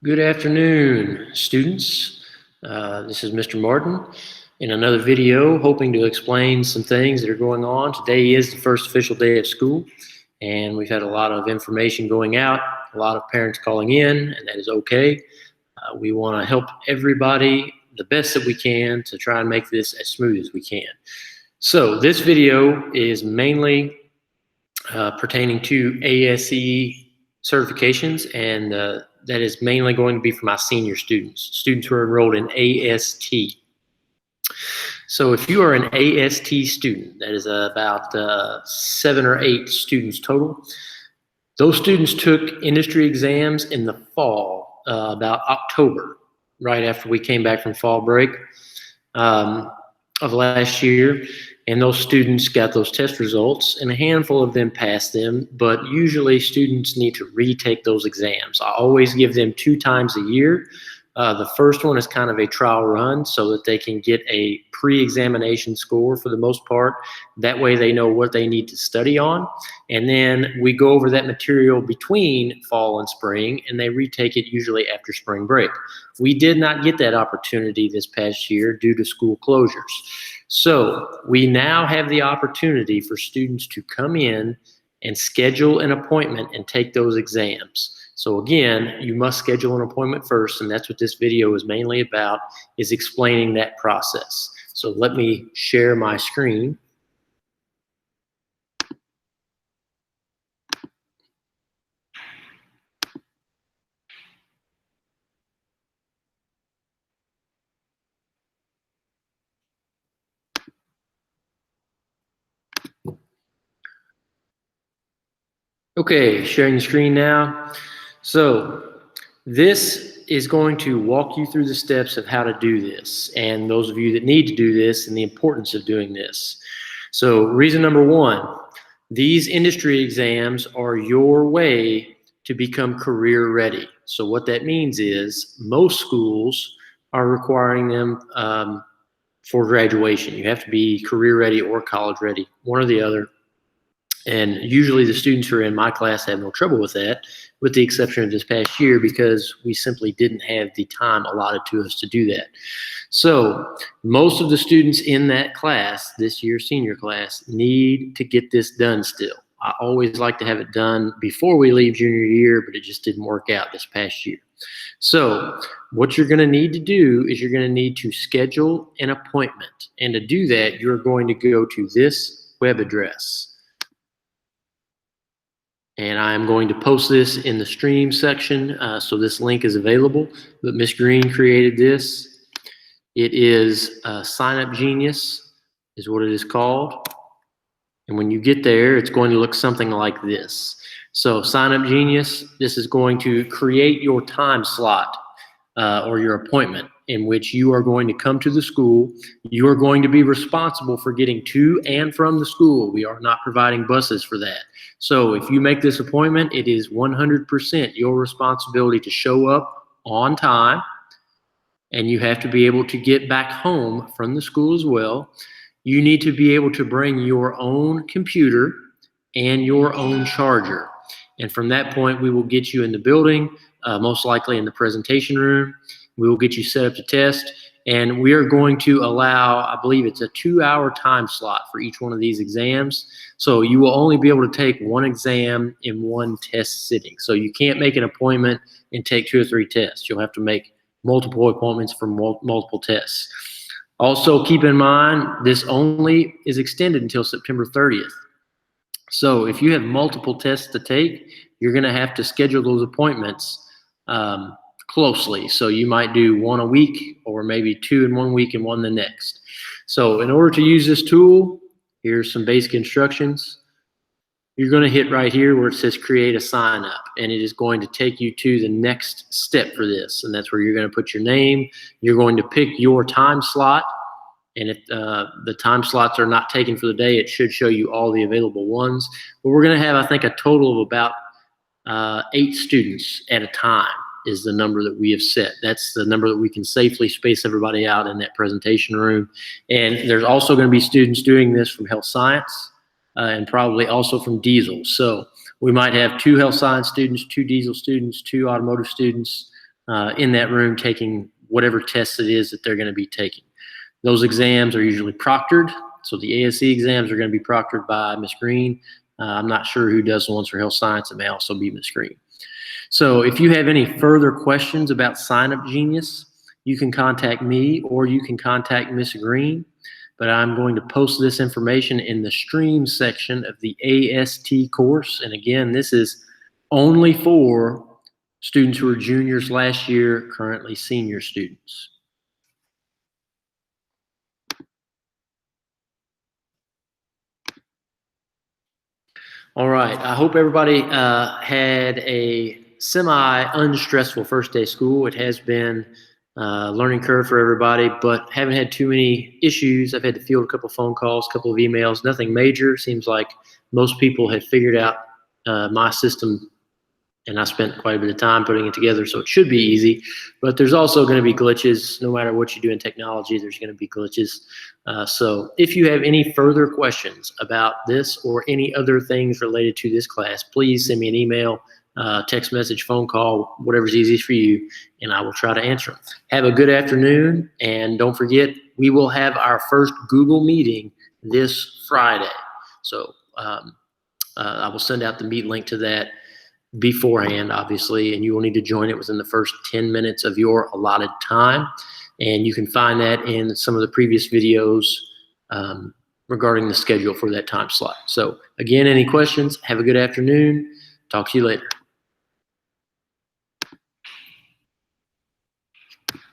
Good afternoon, students. This is Mr. Martin in another video, hoping to explain some things that are going on. Today is the first official day of school, and we've had a lot of information going out, a lot of parents calling in, and that is okay. We want to help everybody the best that we can to try and make this as smooth as we can. So this video is mainly pertaining to ASE certifications, and that is mainly going to be for my senior students who are enrolled in AST. So if you are an AST student, that is about 7 or 8 students total. Those students took industry exams in the fall, about October, right after we came back from fall break of last year. And those students got those test results, and a handful of them passed them, but usually students need to retake those exams. I always give them 2 times a year. The first one is kind of a trial run so that they can get a pre-examination score for the most part. That way they know what they need to study on. And then we go over that material between fall and spring, and they retake it usually after spring break. We did not get that opportunity this past year due to school closures. So we now have the opportunity for students to come in and schedule an appointment and take those exams. So again, you must schedule an appointment first, and that's what this video is mainly about, is explaining that process. So let me share my screen. Okay, sharing the screen now. So this is going to walk you through the steps of how to do this, and those of you that need to do this and the importance of doing this. So reason number 1, these industry exams are your way to become career ready. So what that means is most schools are requiring them for graduation. You have to be career ready or college ready, one or the other. And usually the students who are in my class have no trouble with that, with the exception of this past year, because we simply didn't have the time allotted to us to do that. So most of the students in that class, this year's senior class, need to get this done still. I always like to have it done before we leave junior year, but it just didn't work out this past year. So what you're going to need to do is you're going to need to schedule an appointment. And to do that, you're going to go to this web address. And I'm going to post this in the stream section, so this link is available. But Miss Green created this. It is Sign Up Genius is what it is called. And when you get there, it's going to look something like this. So Sign Up Genius, this is going to create your time slot or your appointment in which you are going to come to the school. You are going to be responsible for getting to and from the school. We are not providing buses for that. So if you make this appointment, it is 100% your responsibility to show up on time, and you have to be able to get back home from the school as well. You need to be able to bring your own computer and your own charger. And from that point, we will get you in the building, most likely in the presentation room. We will get you set up to test, and we are going to allow, I believe it's a 2-hour time slot for each one of these exams. So you will only be able to take one exam in one test sitting. So you can't make an appointment and take 2 or 3 tests. You'll have to make multiple appointments for multiple tests. Also, keep in mind, this only is extended until September 30th. So if you have multiple tests to take, you're going to have to schedule those appointments closely. So you might do 1 a week, or maybe 2 in 1 week and 1 the next. So in order to use this tool, here's some basic instructions. You're going to hit right here where it says create a sign up, and it is going to take you to the next step for this. And that's where you're going to put your name. You're going to pick your time slot. And if the time slots are not taken for the day, it should show you all the available ones. But we're going to have, I think, a total of about 8 students at a time is the number that we have set. That's the number that we can safely space everybody out in that presentation room. And there's also going to be students doing this from health science and probably also from diesel. So we might have 2 health science students, 2 diesel students, 2 automotive students, in that room taking whatever tests it is that they're going to be taking. Those exams are usually proctored. So the ASE exams are going to be proctored by Ms. Green. I'm not sure who does the ones for health science. It may also be Ms. Green. So if you have any further questions about Sign Up Genius, you can contact me or you can contact Ms. Green. But I'm going to post this information in the stream section of the AST course. And again, this is only for students who are juniors last year, currently senior students. All right, I hope everybody had a semi-unstressful first day of school. It has been a learning curve for everybody, but haven't had too many issues. I've had to field a couple of phone calls, a couple of emails, nothing major. Seems like most people have figured out my system, and I spent quite a bit of time putting it together, so it should be easy. But there's also going to be glitches. No matter what you do in technology, there's going to be glitches. So if you have any further questions about this or any other things related to this class, please send me an email, text message, phone call, whatever's easiest for you, and I will try to answer them. Have a good afternoon, and don't forget, we will have our first Google meeting this Friday. So I will send out the meet link to that beforehand, obviously, and you will need to join it within the first 10 minutes of your allotted time. And you can find that in some of the previous videos regarding the schedule for that time slot. So again, any questions? Have a good afternoon. Talk to you later.